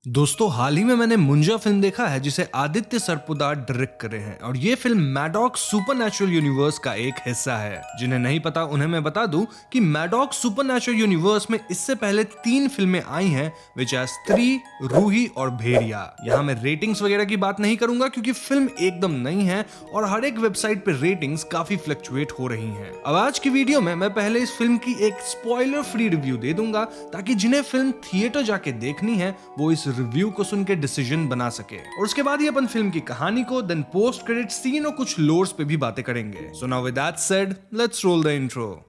दोस्तों हाल ही में मैंने मुंजा फिल्म देखा है जिसे आदित्य सरपोदार डायरेक्ट करे हैं और ये फिल्म मैडॉक सुपरनैचुरल यूनिवर्स का एक हिस्सा है। जिन्हें नहीं पता उन्हें मैं बता दूं कि मैडॉक सुपरनैचुरल यूनिवर्स में इससे पहले 3 फिल्में आई हैं विच आर स्त्री, रूही और भेड़िया। यहाँ मैं रेटिंग्स वगैरह की बात नहीं करूंगा क्योंकि फिल्म एकदम नई है और हर एक वेबसाइट पे रेटिंग्स काफी फ्लक्चुएट हो रही हैं। अब आज की वीडियो में मैं पहले इस फिल्म की एक स्पॉइलर फ्री रिव्यू दे दूंगा ताकि जिन्हें फिल्म थिएटर जाके देखनी है वो इस रिव्यू को सुन के डिसीजन बना सके। और उसके बाद ही अपन फिल्म की कहानी को देन पोस्ट क्रेडिट सीन और कुछ लोर्स पे भी बातें करेंगे। So now with that said let's roll the intro.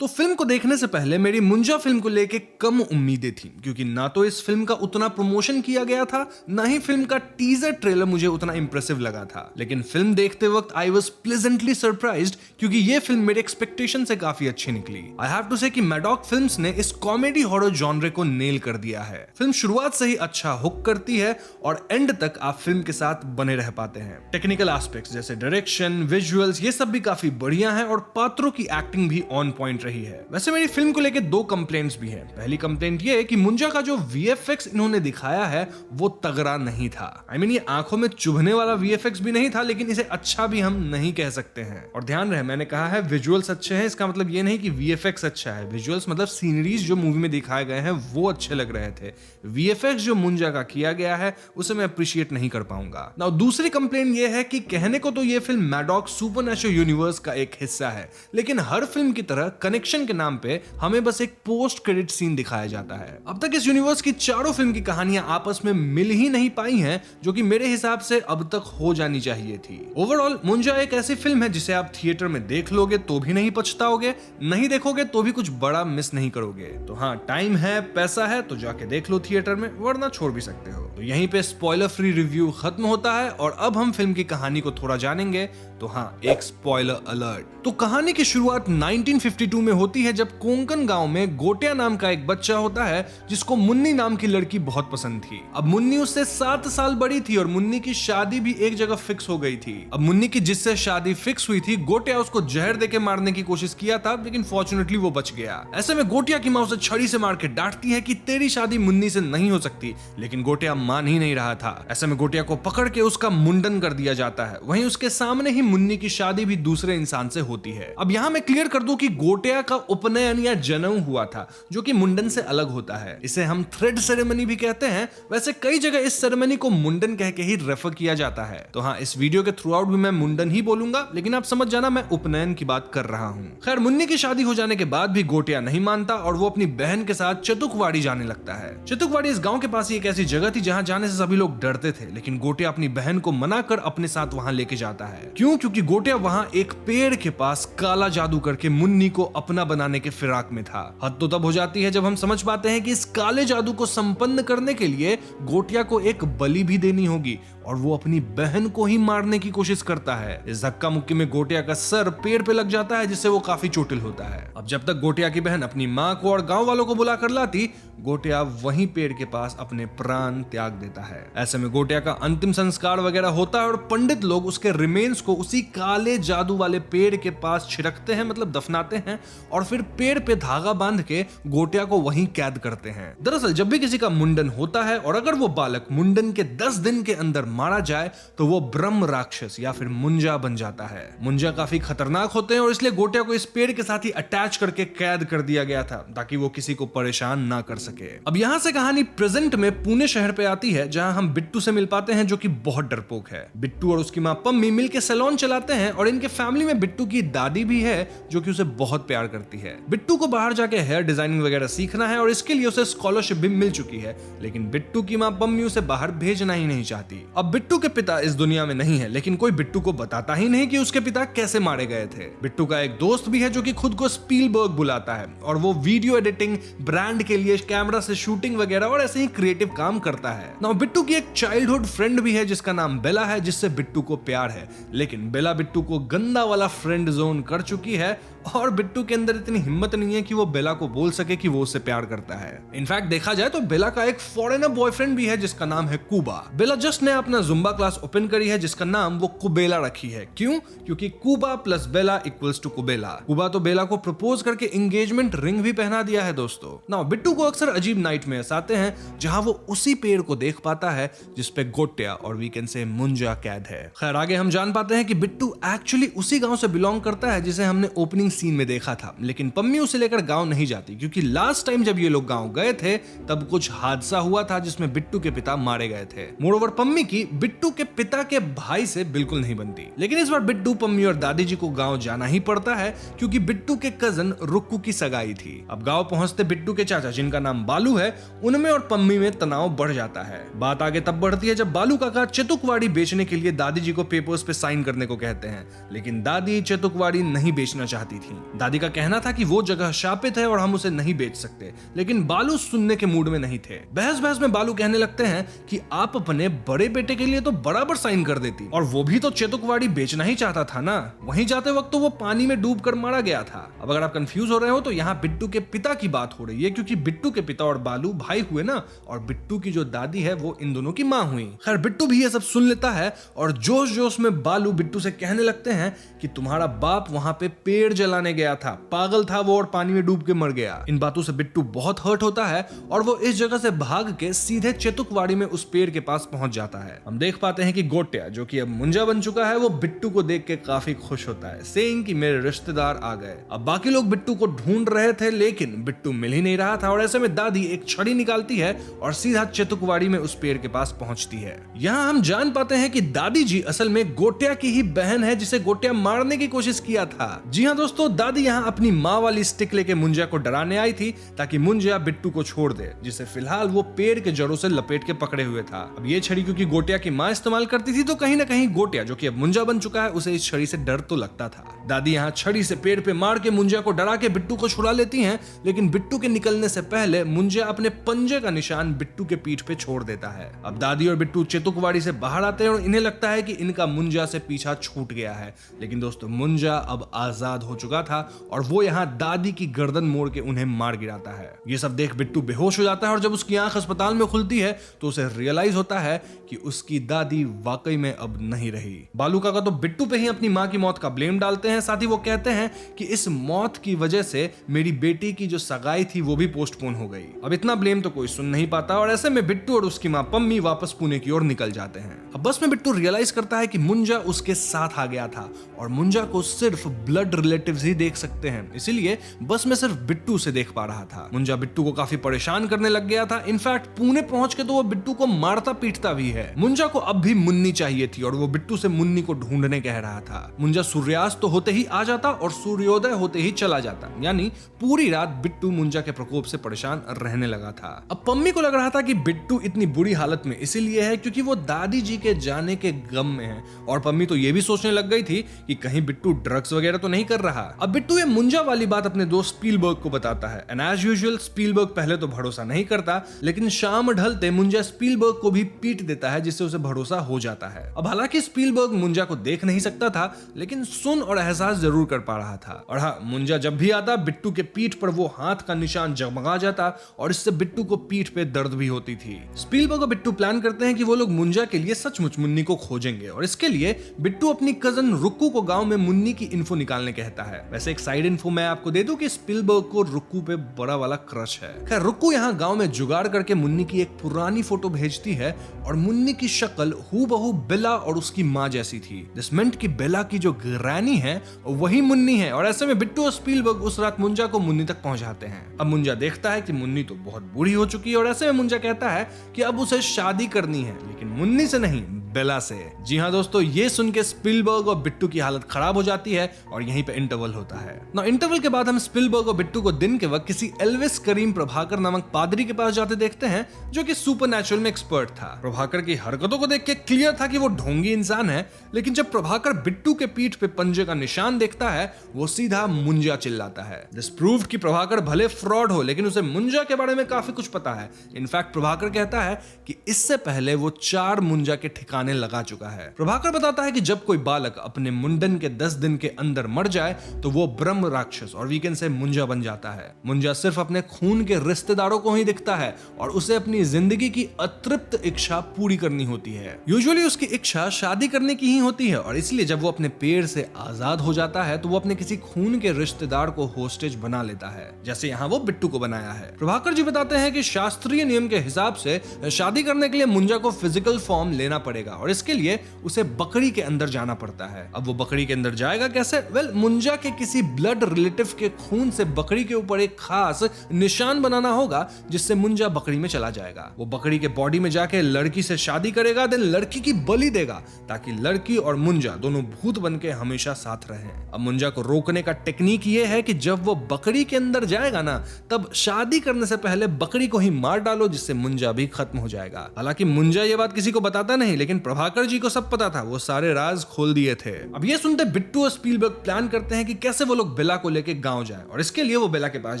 तो फिल्म को देखने से पहले मेरी मुंजा फिल्म को लेके कम उम्मीदें थी क्योंकि ना तो इस फिल्म का उतना प्रमोशन किया गया था, ना ही फिल्म का टीजर ट्रेलर मुझे उतना इंप्रेसिव लगा था। लेकिन फिल्म देखते वक्त आई वाज प्लेजेंटली सरप्राइज्ड क्योंकि ये फिल्म मेरे एक्सपेक्टेशन से काफी अच्छी निकली। आई हैव टू से कि मैडॉक फिल्म्स ने इस कॉमेडी हॉरर जॉनरे को नेल कर दिया है। फिल्म शुरुआत से ही अच्छा हुक करती है और एंड तक आप फिल्म के साथ बने रह पाते हैं। टेक्निकल एस्पेक्ट्स जैसे डायरेक्शन, विजुअल्स ये सब भी काफी बढ़िया है और पात्रों की एक्टिंग भी ऑन पॉइंट रही है। वैसे मेरी फिल्म को लेके 2 कंप्लेंट्स भी हैं। पहली कंप्लेंट ये है कि मुंजा का जो वीएफएक्स इन्होंने दिखाया है वो तगड़ा नहीं था। आई मीन ये आंखों में चुभने वाला वीएफएक्स भी नहीं था, लेकिन इसे अच्छा भी हम नहीं कह सकते हैं। और ध्यान रहे मैंने कहा है विजुअल्स अच्छे हैं, इसका मतलब ये नहीं कि वीएफएक्स अच्छा है। विजुअल्स मतलब सीनरीज जो मूवी में दिखाए गए हैं वो अच्छे लग रहे थे। वीएफएक्स जो मुंजा का किया गया है उसे मैं अप्रिशिएट नहीं कर पाऊंगा। नाउ दूसरी कंप्लेंट ये है कि कहने को तो ये फिल्म मैडॉक सुपरनैचुरल यूनिवर्स का एक हिस्सा है, लेकिन हर फिल्म की तरह कनेक्शन के नाम पे हमें बस एक पोस्ट क्रेडिट सीन दिखाया जाता है। अब तक इस यूनिवर्स की चारों फिल्म की कहानियां आपस में मिल ही नहीं पाई हैं, जो कि मेरे हिसाब से अब तक हो जानी चाहिए थी। ओवरऑल मुंजा एक ऐसी फिल्म है जिसे आप थिएटर में देख लोगे तो भी नहीं पछताओगे, नहीं देखोगे तो भी कुछ बड़ा मिस नहीं करोगे। तो हाँ, टाइम है, पैसा है तो जाके देख लो थिएटर में, वरना छोड़ भी सकते हो। तो यहीं पे स्पॉइलर फ्री रिव्यू खत्म होता है और अब हम फिल्म की कहानी को थोड़ा जानेंगे। तो हाँ, एक स्पॉइलर अलर्ट। तो कहानी की शुरुआत 1952 में होती है जब कोंकण गांव में गोटिया नाम का एक बच्चा होता है जिसको मुन्नी नाम की लड़की बहुत पसंद थी। अब मुन्नी उससे 7 साल बड़ी थी और मुन्नी की शादी भी एक जगह फिक्स हो गई थी। अब मुन्नी की जिससे शादी फिक्स हुई थी, गोटिया उसको जहर देके मारने की कोशिश किया था, लेकिन फॉर्चुनेटली वो बच गया। ऐसे में गोटिया की माँ उसे छड़ी से मार के डांटती है कि तेरी शादी मुन्नी से नहीं हो सकती, लेकिन गोटिया मान ही नहीं रहा था। ऐसे में गोटिया को पकड़ के उसका मुंडन कर दिया जाता है। वहीं उसके सामने ही मुन्नी की शादी भी दूसरे इंसान से होती है। अब यहाँ मैं क्लियर कर दूं कि गोटिया का उपनयन या जनेऊ हुआ था, जो कि मुंडन से अलग होता है। इसे हम थ्रेड सेरेमनी भी कहते हैं। वैसे कई जगह इस सेरेमनी को मुंडन कह के ही रेफर किया जाता है। तो हाँ, इस वीडियो के थ्रू आउट भी मैं मुंडन ही बोलूंगा, लेकिन आप समझ जाना मैं उपनयन की बात कर रहा हूँ। खैर, मुन्नी की शादी हो जाने के बाद भी गोटिया नहीं मानता और वो अपनी बहन के साथ चतुकवाड़ी जाने लगता है। चतुकवाड़ी इस गांव के पास ही एक ऐसी जगह थी जहां जाने से सभी लोग डरते थे, लेकिन गोटिया अपनी बहन को मना कर अपने साथ वहां लेके जाता है। क्यों? क्योंकि गोटिया वहां एक पेड़ के पास काला जादू करके मुन्नी को अपना बनाने के फिराक में था। हद तो तब हो जाती है जब हम समझ पाते हैं कि इस काले जादू को संपन्न करने के लिए गोटिया को एक बलि भी देनी होगी और वो अपनी बहन को ही मारने की कोशिश करता है। इस धक्का मुक्की में गोटिया का सर पेड़ पे लग जाता है, जिससे वो काफी चोटिल होता है। अब जब तक गोटिया की बहन अपनी माँ को और गांव वालों को बुला कर लाती, गोटिया वहीं पेड़ के पास अपने प्राण त्याग देता है। ऐसे में गोटिया का अंतिम संस्कार वगैरह होता है और पंडित लोग उसके रिमेन्स को उसी काले जादू वाले पेड़ के पास छिड़कते हैं, मतलब दफनाते हैं, और फिर पेड़ पे धागा बांध के गोटिया को वहीं कैद करते हैं। दरअसल जब भी किसी का मुंडन होता है और अगर वो बालक मुंडन के 10 दिन के अंदर मारा जाए तो वो ब्रह्म राक्षस या फिर मुंजा बन जाता है। मुंजा काफी खतरनाक होते हैं और इसलिए गोटिया को इस पेड़ के साथ ही अटैच करके कैद कर दिया गया था ताकि वो किसी को परेशान ना कर सके। अब यहाँ से कहानी प्रेजेंट में पुणे शहर पे आती है जहां हम बिट्टू से मिल पाते हैं, जो कि बहुत डरपोक है। बिट्टू और उसकी माँ पम्मी मिलके सैलून चलाते हैं और इनके फैमिली में बिट्टू की दादी भी है जो कि उसे बहुत प्यार करती है। बिट्टू को बाहर जाके हेयर डिजाइनिंग वगैरह सीखना है और इसके लिए उसे स्कॉलरशिप भी मिल चुकी है, लेकिन बिट्टू की माँ पम्मी उसे बाहर भेजना ही नहीं चाहती। अब बिट्टू के पिता इस दुनिया में नहीं है, लेकिन कोई बिट्टू को बताता ही नहीं कि उसके पिता कैसे मारे गए थे। बिट्टू का एक दोस्त भी है जो कि खुद को स्पीलबर्ग बुलाता है और वो वीडियो एडिटिंग, ब्रांड के लिए कैमरा से शूटिंग वगैरह और ऐसे ही क्रिएटिव काम करता है। नाउ बिट्टू की एक चाइल्डहुड फ्रेंड भी है जिसका नाम बेला है, जिससे बिट्टू को प्यार है, लेकिन बेला बिट्टू को गंदा वाला फ्रेंड जोन कर चुकी है और बिट्टू के अंदर इतनी हिम्मत नहीं है कि वो बेला को बोल सके कि वो उससे प्यार करता है। इनफैक्ट देखा जाए तो बेला का एक फॉरेनर बॉयफ्रेंड भी है जिसका नाम है कुबा। बेला जस्ट ने अपना जुम्बा क्लास ओपन करी है जिसका नाम वो कुबेला रखी है। क्यों? क्योंकि कुबा प्लस बेला इक्वल्स टू कुबेला। कुबा तो बेला को प्रपोज करके एंगेजमेंट रिंग भी पहना दिया है दोस्तों। नाउ बिट्टू को अक्सर अजीब नाइटमेयर्स आते हैं जहां वो उसी पेड़ को देख पाता है जिसपे गोट्या और वी कैन से मुंजा कैद है। खैर आगे हम जान पाते हैं कि बिट्टू एक्चुअली उसी गांव से बिलोंग करता है जिसे हमने ओपनिंग सीन में देखा था, लेकिन पम्मी उसे लेकर गांव नहीं जाती क्योंकि लास्ट टाइम जब ये लोग गांव गए थे तब कुछ हादसा हुआ था जिसमें बिट्टू के पिता मारे गए थे। मोरओवर पम्मी की बिट्टू के पिता के भाई से बिल्कुल नहीं बनती, लेकिन इस बार बिट्टू, पम्मी और दादी जी को गांव जाना ही पड़ता है क्योंकि बिट्टू के कजन रुक्कू की सगाई थी। अब गांव पहुंचते बिट्टू के चाचा जिनका नाम बालू है उनमें और पम्मी में तनाव बढ़ जाता है। बात आगे तब बढ़ती है जब बालू काका चेतुकवाड़ी बेचने के लिए दादी जी को पेपर्स पे साइन करने को कहते हैं, लेकिन दादी चेतुकवाड़ी नहीं बेचना चाहती थी। दादी का कहना था कि वो जगह शापित है और हम उसे नहीं बेच सकते, लेकिन बालू सुनने के मूड में नहीं थे। बहस बहस में बालू कहने लगते हैं कि आप अपने बड़े बेटे के लिए तो बराबर साइन कर देती, और वो भी तो चेतुकवाड़ी बेचना ही चाहता था ना। वहीं जाते वक्त तो वो पानी में डूब कर मारा गया था। अब अगर आप कंफ्यूज हो रहे हो तो यहाँ बिट्टू के पिता की बात हो रही है क्योंकि बिट्टू के पिता और बालू भाई हुए ना, और बिट्टू की जो दादी है वो इन दोनों की माँ हुई। खैर बिट्टू भी ये सब सुन लेता है और जोश जोश में बालू बिट्टू से कहने लगते हैं कि तुम्हारा बाप वहां पे पेड़ जलाने गया था, पागल था वो और पानी में डूब के मर गया। इन बातों से बिट्टू बहुत हर्ट होता है और वो इस जगह से भाग के सीधे चेतुकवाड़ी में उस पेड़ के पास पहुंच जाता है। हम देख पाते हैं कि गोट्या जो कि अब मुंजा बन चुका है वो बिट्टू को देख के काफी खुश होता है, सेइंग कि मेरे रिश्तेदार आ गए। अब बाकी लोग बिट्टू को ढूंढ रहे थे लेकिन बिट्टू मिल ही नहीं रहा था और ऐसे में दादी एक छड़ी निकालती है और सीधा चेतुकवाड़ी में उस पेड़ के पास पहुंचती है। यहाँ हम जान पाते हैं कि दादी जी असल में गोट्या की ही बहन है जिसे गोट्या मारने की कोशिश किया था। जी हाँ दोस्तों, दादी यहाँ अपनी माँ वाली स्टिक लेके मुंजा को डराने आई थी ताकि मुंजा बिट्टू को छोड़ दे, जिसे फिलहाल वो पेड़ के जड़ों से लपेट के पकड़े हुए था। अब ये छड़ी क्योंकि गोट्या की माँ इस्तेमाल करती थी तो कहीं ना कहीं गोट्या जो कि अब मुंजा बन चुका है उसे इस छड़ी से डर तो लगता था। दादी यहाँ छड़ी से पेड़ पे मार के मुंजा को डरा के बिट्टू को छुड़ा लेती हैं, लेकिन बिट्टू के निकलने से पहले मुंजा अपने पंजे का निशान बिट्टू के पीठ पे छोड़ देता है। अब दादी और बिट्टू चेतुकवाड़ी से बाहर आते हैं और इन्हें लगता है कि इनका मुंजा से पीछा छूट गया है, लेकिन दोस्तों मुंजा अब आजाद हो चुका था और वो यहाँ दादी की गर्दन मोड़ के उन्हें मार गिराता है। ये सब देख बिट्टू बेहोश हो जाता है और जब उसकी आंख अस्पताल में खुलती है तो उसे रियलाइज होता है कि उसकी दादी वाकई में अब नहीं रही। बालू काका तो बिट्टू पे ही अपनी माँ की मौत का ब्लेम डालते हैं, साथ ही वो कहते हैं कि इस मौत की वजह से मेरी बेटी की जो सगाई थी वो भी पोस्टपोन हो गई। अब इतना ब्लेम तो कोई सुन नहीं पाता और ऐसे में बिट्टू और उसकी माँ पम्मी वापस पुणे की ओर निकल जाते हैं। अब बस में बिट्टू रियलाइज करता है कि मुंजा उसके साथ आ गया था और मुंजा को सिर्फ ब्लड रिलेटिव्स ही देख सकते हैं, इसीलिए बस में सिर्फ बिट्टू से देख पा रहा था। मुंजा बिट्टू को काफी परेशान करने लग गया था। इनफैक्ट पुणे पहुंच के तो वो बिट्टू को मारता पीटता भी है। मुंजा को अब भी मुन्नी चाहिए थी और वो बिट्टू से मुन्नी को ढूंढने कह रहा था। मुंजा सूर्यास्त तो होते ही आ जाता और सूर्योदय होते ही चला जाता, यानी पूरी रात बिट्टू मुंजा के प्रकोप से परेशान रहने लगा था। अब पम्मी को लग रहा था कि बिट्टू इतनी बुरी हालत में इसीलिए है क्योंकि वो दादी जी के जाने के गम में है, और पम्मी तो ये भी सोचने लग गई थी कि कहीं बिट्टू ड्रग्स वगैरह तो नहीं कर रहा। अब बिट्टू ये मुंजा वाली बात अपने दोस्त स्पीलबर्ग को बताता है एंड एज यूजुअल स्पीलबर्ग पहले तो भरोसा नहीं करता, लेकिन शाम ढलते मुंजा स्पीलबर्ग को भी पीट देता है जिससे उसे भरोसा हो जाता है। अब हालांकि स्पीलबर्ग मुंजा को देख नहीं सकता था लेकिन सुन और एहसास जरूर कर पा रहा था। और हाँ, मुंजा जब भी आता बिट्टू के पीठ पर वो हाथ का निशान जगमगा जाता और इससे बिट्टू को पीठ पे दर्द भी होती थी। स्पीलबर्ग और बिट्टू प्लान करते हैं कि वो लोग मुंजा के लिए सचमुच मुन्नी को खोजेंगे और इसके लिए बिट्टू अपनी कजन रुक्कू को गांव में मुन्नी की इन्फो निकालने कहता है। वैसे एक साइड इन्फो मैं आपको दे दूं कि स्पीलबर्ग को रुक्कू पे बड़ा वाला क्रश है। खैर रुक्कू यहाँ गांव में जुगाड़ करके मुन्नी की एक पुरानी फोटो भेजती है और मुन्नी की शक्ल हूबहू बेला और उसकी माँ जैसी थी। दिस मेंट कि बेला की जो ग्रैनी है वही मुन्नी है और ऐसे में बिट्टू और स्पीलबर्ग उस रात मुंजा को मुन्नी तक पहुंचाते हैं। अब मुंजा देखता है कि मुन्नी तो बहुत बूढ़ी हो चुकी है और ऐसे में मुंजा कहता है कि अब उसे शादी करनी है, लेकिन मुन्नी से नहीं बेला से। जी हाँ दोस्तों, ये सुन के स्पीलबर्ग और बिट्टू की हालत खराब हो जाती है और यहीं पे इंटरवल होता है। ना इंटरवल के बाद हम स्पीलबर्ग और बिट्टू को दिन के वक्त किसी एल्विस करीम प्रभाकर नामक पादरी के पास जाते देखते हैं जो कि सुपरनैचुरल में एक्सपर्ट था। प्रभाकर की हरकतों को देख के क्लियर था कि वो ढोंगी इंसान है, लेकिन जब प्रभाकर बिट्टू के पीठ पे पंजे का निशान देखता है वो सीधा मुंजा चिल्लाता है। दिस प्रूव्ड कि प्रभाकर भले फ्रॉड हो लेकिन उसे मुंजा के बारे में काफी कुछ पता है। इनफैक्ट प्रभाकर कहता है कि इससे पहले वो 4 मुंजा के ठिकाने आने लगा चुका है। प्रभाकर बताता है कि जब कोई बालक अपने मुंडन के 10 दिन के अंदर मर जाए तो वो ब्रह्म राक्षस और वीकेंड से मुंजा बन जाता है। मुंजा सिर्फ अपने खून के रिश्तेदारों को ही दिखता है और उसे अपनी जिंदगी की अतृप्त इच्छा पूरी करनी होती है। यूजुअली उसकी इच्छा शादी करने की ही होती है और इसलिए जब वो अपने पेड़ से आजाद हो जाता है तो वो अपने किसी खून के रिश्तेदार को होस्टेज बना लेता है, जैसे यहाँ वो बिट्टू को बनाया है। प्रभाकर जी बताते हैं कि शास्त्रीय नियम के हिसाब से शादी करने के लिए मुंजा को फिजिकल फॉर्म लेना पड़ेगा और इसके लिए उसे बकरी के अंदर जाना पड़ता है। अब वो बकरी के अंदर जाएगा कैसे? मुंजा के किसी ब्लड रिलेटिव के खून से बकरी के ऊपर एक खास निशान बनाना होगा जिससे मुंजा बकरी में चला जाएगा। वो बकरी के बॉडी में जाके लड़की से शादी करेगा, देन लड़की की बलि देगा ताकि लड़की और मुंजा दोनों भूत बन के हमेशा साथ रहें। अब मुंजा को रोकने का टेक्निक ये है कि जब वो बकरी के अंदर जाएगा ना, तब शादी करने से पहले बकरी को ही मार डालो जिससे मुंजा भी खत्म हो जाएगा। हालांकि मुंजा ये बात किसी को बताता नहीं, लेकिन प्रभाकर जी को सब पता था, वो सारे राज खोल दिए थे। अब ये सुनते बिट्टू और स्पीलबर्ग प्लान करते हैं कि कैसे वो लोग बेला को लेके गांव जाएं और इसके लिए वो बेला के पास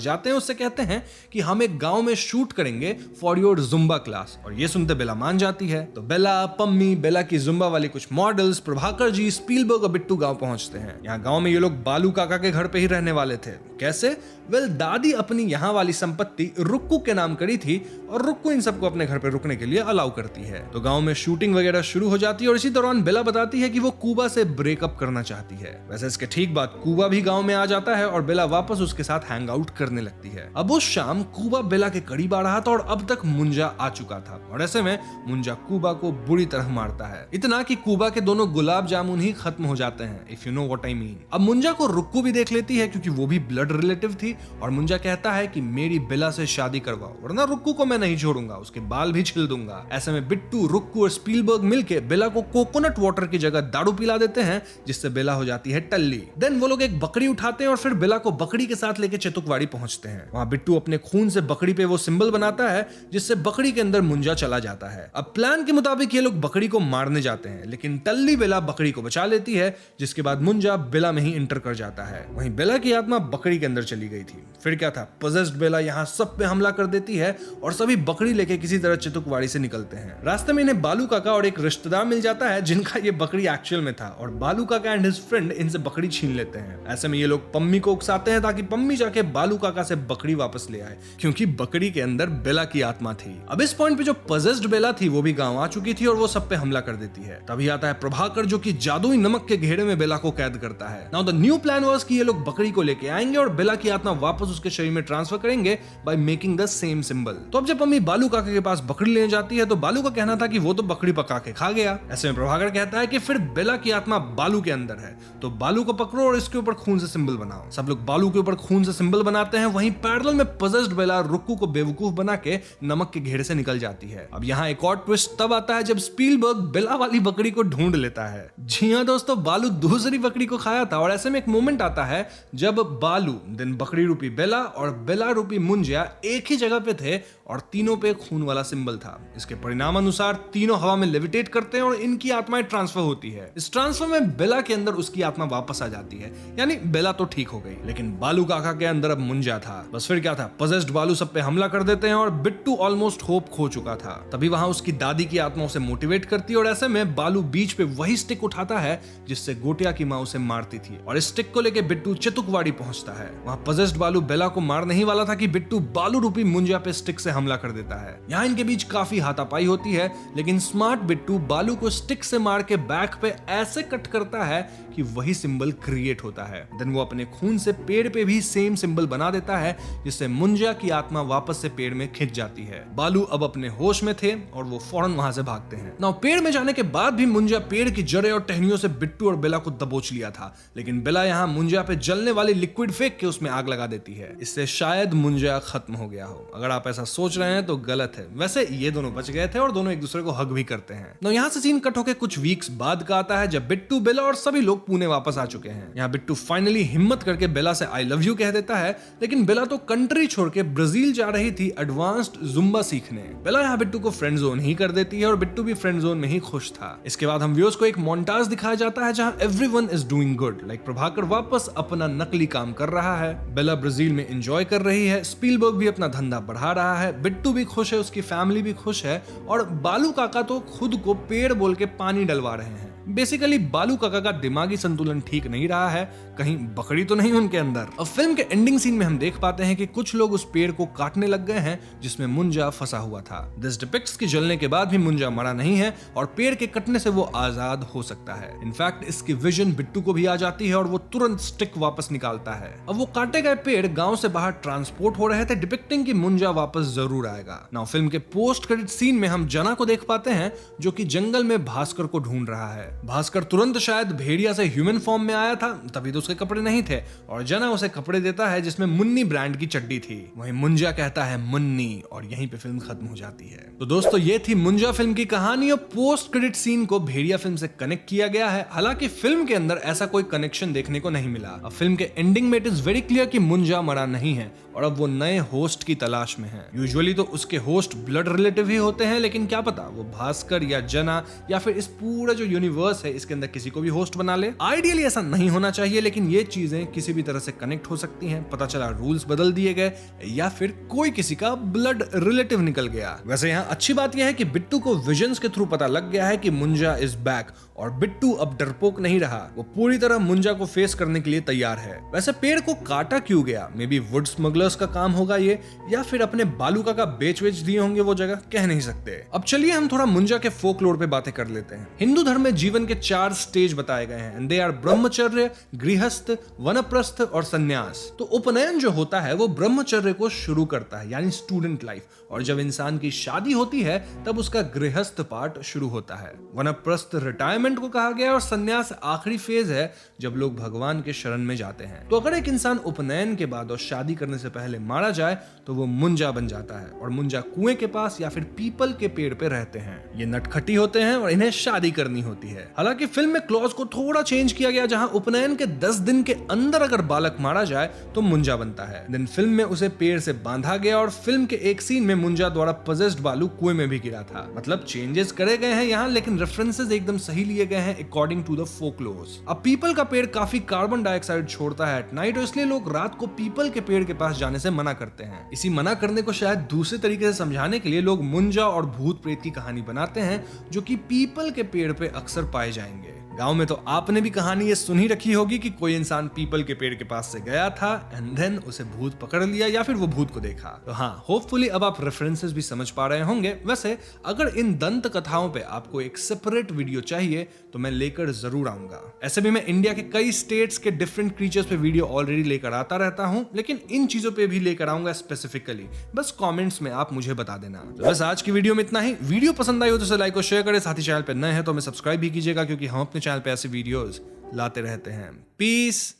जाते हैं। उससे कहते हैं कि हम एक गांव में शूट करेंगे फॉर योर जुम्बा क्लास और ये सुनते बेला मान जाती है। तो बेला, पम्मी, बेला की जुम्बा वाली कुछ मॉडल्स, प्रभाकर जी, स्पीलबर्ग और बिट्टू गांव पहुंचते हैं। यहाँ गांव में ये लोग बालू काका के घर पे ही रहने वाले थे। कैसे? दादी अपनी यहाँ वाली संपत्ति रुक्कू के नाम करी थी और रुक्कू इन सबको अपने घर पे रुकने के लिए अलाउ करती है। तो गांव में शूटिंग वगैरह शुरू हो जाती है और इसी दौरान बेला बताती है कि वो कूबा से ब्रेकअप करना चाहती है। वैसे इसके ठीक बाद कूबा भी गांव में आ जाता है और बेला वापस उसके साथ हैंग आउट करने लगती है। अब उस शाम कूबा बेला के करीब आ रहा था और अब तक मुंजा आ चुका था और ऐसे में मुंजा कूबा को बुरी तरह मारता है, इतना कि कूबा के दोनों गुलाब जामुन ही खत्म हो जाते हैं, if you know what I mean. अब मुंजा को रुक्कू भी देख लेती है क्योंकि वो भी ब्लड रिलेटिव थी और मुंजा कहता है कि मेरी बेला से शादी करवाओ वरना रुक्कू को मैं नहीं छोड़ूंगा, उसके बाल भी छिल दूंगा। ऐसे में बिट्टू, रुक्कू और स्पीलबर्ग मिलके बेला को कोकोनट वाटर की जगह दारू पिला देते हैं जिससे बेला हो जाती है टल्ली। देन वो लोग एक बकरी उठाते हैं और फिर बेला को बकरी के साथ लेके चेतुकवाड़ी पहुंचते हैं। वहां बिट्टू अपने खून से बकरी पे वो सिंबल बनाता है जिससे बकरी के अंदर मुंजा चला जाता है। अब प्लान के मुताबिक ये लोग बकरी को मारने जाते हैं लेकिन टल्ली बेला बकरी को बचा लेती है, जिसके बाद मुंजा बेला में ही इंटर कर जाता है। वहीं बेला की आत्मा बकरी के अंदर चली गई थी। फिर क्या था, पोजेस्ड बेला यहाँ सब पे हमला कर देती है और सभी बकरी लेके किसी तरह चितुकवाड़ी से निकलते हैं। रास्ते में इन्हें बालू काका और एक रिश्तेदार मिल जाता है जिनका ये बकरी एक्चुअल में था और बालू काका एंड हिज फ्रेंड इनसे बकरी छीन लेते हैं। ऐसे में ये लोग पम्मी को उकसाते हैं ताकि पम्मी जाके बालू काका से बकरी वापस ले आए क्योंकि बकरी के अंदर बेला की आत्मा थी। अब इस पॉइंट पे जो पोजेस्ड बेला थी वो भी गांव आ चुकी थी और वो सब पे हमला कर देती है। तभी आता है प्रभाकर जो कि जादुई नमक के घेरे में बेला को कैद करता है। Now the new plan was कि ये लोग बकरी को लेके आएंगे और बेला की आत्मा वापस उसके शरीर में ट्रांसफर करेंगे by making the same symbol. तो अब जब मम्मी बालू काका के पास बकरी लेने जाती है तो बालू का कहना था कि वो तो बकरी पका के खा गया। ऐसे में प्रभाकर कहता है कि फिर बेला की आत्मा बालू के अंदर है तो बालू को पकड़ो और इसके ऊपर खून से सिंबल बनाओ। सब लोग बालू के ऊपर खून से सिंबल बनाते हैं। वहीं पैरेलल में पोजेस्ड बेला रुक्कू को बेवकूफ बना के नमक के घेरे से निकल जाती है। अब यहाँ एक और ट्विस्ट तब आता है जब स्पीलबर्ग बेला वाली बकरी को ढूंढ लेता है। जी हाँ दोस्तों, बालू दूसरी बकरी को खाया था और ऐसे में एक मोमेंट आता है जब बालू दिन बकरी रूपी बेला और बेला रूपी मुंजा एक ही जगह पे थे और तीनों पे खून वाला सिंबल था। इसके परिणाम अनुसार तीनों हवा में लेविटेट करते हैं और इनकी आत्माएं ट्रांसफर होती है। इस ट्रांसफर में बेला के अंदर उसकी आत्मा वापस आ जाती है, यानी बेला तो ठीक हो गई, लेकिन बालू काका के अंदर अब मुंजा था। बस फिर क्या था, पोजेस्ड बालू सब पे हमला कर देते हैं और बिट्टू ऑलमोस्ट होप खो चुका था। तभी वहां उसकी दादी की आत्मा उसे मोटिवेट करती है और ऐसे में बालू बीच पे वही स्टिक उठाता है जिससे गोटिया की मां उसे मारती थी और इस स्टिक को लेके बिट्टू चितुकवाड़ी पहुंचता है। वहां पोजेस्ड बालू बेला को मार नहीं वाला था कि बिट्टू बालू रूपी मुंजा पे स्टिक से हमला कर देता है। यहाँ इनके बीच काफी हाथापाई होती है लेकिन स्मार्ट बिट्टू बालू को स्टिक से मार के बैक पे ऐसे कट करता है कि वही सिंबल क्रिएट होता है। देन वो अपने खून से पेड़ पे भी सेम सिंबल बना देता है जिससे मुंजा की आत्मा वापस से पेड़ में खिंच जाती है। बालू अब अपने होश में थे और वो फौरन वहां से भागते हैं। नाउ पेड़ में जाने के बाद भी मुंजा पेड़ की जड़ें और टहनियों से बिट्टू और बेला को दबोच लिया था, लेकिन बेला यहाँ मुंजा पे जलने वाली लिक्विड फेंक के उसमें आग लगा देती है। इससे शायद मुंजा खत्म हो गया हो। अगर आप ऐसा सोच रहे हैं तो गलत है। वैसे ये दोनों बच गए थे और दोनों एक दूसरे को हग भी करते हैं। नाउ यहाँ से सीन कट होकर कुछ वीक्स बाद का आता है जब बिट्टू, बेला और सभी लोग पुणे वापस आ चुके हैं। यहाँ बिट्टू फाइनली हिम्मत करके बेला से आई लव यू कह देता है, लेकिन बेला तो कंट्री छोड़ के ब्राजील जा रही थी एडवांस्ड जुम्बा सीखने। बेला यहाँ बिट्टू को फ्रेंड जोन ही कर देती है और बिट्टू भी फ्रेंड जोन में ही खुश था। इसके बाद हम व्यूअर्स को एक मोन्टाज दिखाया जाता है जहां everyone is doing good, like Prabhakar वापस अपना नकली काम कर रहा है, बेला ब्राजील में एंजॉय कर रही है, स्पीलबर्ग भी अपना धंधा बढ़ा रहा है, बिट्टू भी खुश है, उसकी फैमिली भी खुश है और बालू काका तो खुद को वो पेड़ बोल के पानी डलवा रहे हैं। बेसिकली बालू काका का दिमागी संतुलन ठीक नहीं रहा है, कहीं बकरी तो नहीं उनके अंदर। अब फिल्म के एंडिंग सीन में हम देख पाते हैं कि कुछ लोग उस पेड़ को काटने लग गए हैं जिसमें मुंजा फंसा हुआ था। दिस डिपिक्ट्स कि जलने के बाद भी मुंजा मरा नहीं है और पेड़ के कटने से वो आजाद हो सकता है। इनफैक्ट इसकी विजन बिट्टू को भी आ जाती है और वो तुरंत स्टिक वापस निकालता है। अब वो काटे गए पेड़ गांव से बाहर ट्रांसपोर्ट हो रहे थे, डिपिक्टिंग कि मुंजा वापस जरूर आएगा। नाउ फिल्म के पोस्ट क्रेडिट सीन में हम जना को देख पाते हैं जो कि जंगल में भास्कर को ढूंढ रहा है। भास्कर तुरंत शायद भेड़िया से ह्यूमन फॉर्म में आया था, तभी तो उसके कपड़े नहीं थे, और जना उसे कपड़े देता है जिसमें मुन्नी ब्रांड की चड्डी थी। वहीं मुंजा कहता है मुन्नी, और यहीं पे फिल्म खत्म हो जाती है। तो दोस्तों ये थी मुंजा फिल्म की कहानी और पोस्ट क्रेडिट सीन को भेड़िया फिल्म से कनेक्ट किया गया है। हालांकि फिल्म के अंदर ऐसा कोई कनेक्शन देखने को नहीं मिला। अब फिल्म के एंडिंग में इट इज वेरी क्लियर कि मुंजा मरा नहीं है और अब वो नए होस्ट की तलाश में है। यूजुअली तो उसके होस्ट ब्लड रिलेटिव ही होते हैं, लेकिन क्या पता वो भास्कर या जना या फिर इस पूरा जो यूनिवर्स है इसके अंदर किसी को भी होस्ट बना ले। आइडियली ऐसा नहीं होना चाहिए, लेकिन ये चीजें किसी भी तरह से कनेक्ट हो सकती हैं। पता चला रूल्स बदल दिए गए या फिर कोई किसी का ब्लड रिलेटिव निकल गया। वैसे यहाँ अच्छी बात यह है कि बिट्टू को विजन्स के थ्रू पता लग गया है कि मुंजा इज बैक, और बिट्टू अब डरपोक नहीं रहा, वो पूरी तरह मुंजा को फेस करने के लिए तैयार है। वैसे पेड़ को काटा क्यों गया? मे बी वुड स्मगलर्स का काम होगा ये, या फिर अपने बालू का बेच दिए होंगे वो जगह, कह नहीं सकते। अब चलिए हम थोड़ा मुंजा के फोकलोर पे बातें कर लेते हैं। हिंदू धर्म में जीवन के 4 स्टेज बताए गए हैं, दे आर ब्रह्मचर्य, गृहस्थ, वनप्रस्थ और संन्यास। तो उपनयन जो होता है वो ब्रह्मचर्य को शुरू करता है, यानी स्टूडेंट लाइफ, और जब इंसान की शादी होती है तब उसका गृहस्थ पार्ट शुरू होता है। वनप्रस्थ रिटायरमेंट को कहा गया है और संन्यास आखिरी फेज है जब लोग भगवान के शरण में जाते हैं। तो अगर एक इंसान उपनयन के बाद और शादी करने से पहले मारा जाए तो वो मुंजा बन जाता है, और मुंजा कुएं के पास या फिर पीपल के पेड़ पे रहते हैं। ये नटखटी होते हैं और इन्हें शादी करनी होती है। हालांकि फिल्म में क्लॉज को थोड़ा चेंज किया गया, जहां उपनयन के 10 दिन के अंदर अगर बालक मारा जाए तो मुंजा बनता है। देन फिल्म में उसे पेड़ से बांधा गया और फिल्म के एक सीन में मुंजा द्वारा पजेस्ड बालू कुएं में भी गिरा था। मतलब चेंजेस करे गए हैं यहाँ, लेकिन रेफरेंसेस एकदम सही लिए गए हैं अकॉर्डिंग टू द फोकलोर्स। अब पीपल का पेड़ काफी कार्बन डाइऑक्साइड छोड़ता है एट नाइट, और इसलिए लोग रात को पीपल के पेड़ के पास जाने से मना करते हैं। इसी मना करने को शायद दूसरे तरीके से समझाने के लिए लोग मुंजा और भूत प्रेत की कहानी बनाते हैं जो कि पीपल के पेड़ पे अक्सर पाए जाएंगे। गांव में तो आपने भी कहानी ये सुनी रखी होगी कि कोई इंसान पीपल के पेड़ के पास से गया था एंड देन उसे भूत पकड़ लिया या फिर वो भूत को देखा। तो हाँ, होपफुली अब आप रेफरेंसेस भी समझ पा रहे होंगे। वैसे अगर इन दंत कथाओं पे आपको एक सेपरेट वीडियो चाहिए तो मैं लेकर जरूर आऊंगा। ऐसे भी मैं इंडिया के कई स्टेट्स के डिफरेंट क्रीचर्स पे वीडियो ऑलरेडी लेकर आता रहता हूं, लेकिन इन चीजों पे भी लेकर आऊंगा स्पेसिफिकली। बस कमेंट्स में आप मुझे बता देना। तो बस आज की वीडियो में इतना ही। वीडियो पसंद आई हो तो लाइक और शेयर करें, साथ ही चैनल पे नए हैं तो हमें सब्सक्राइब भी कीजिएगा, क्योंकि हम अपने चैनल पे ऐसे वीडियोस लाते रहते हैं। पीस।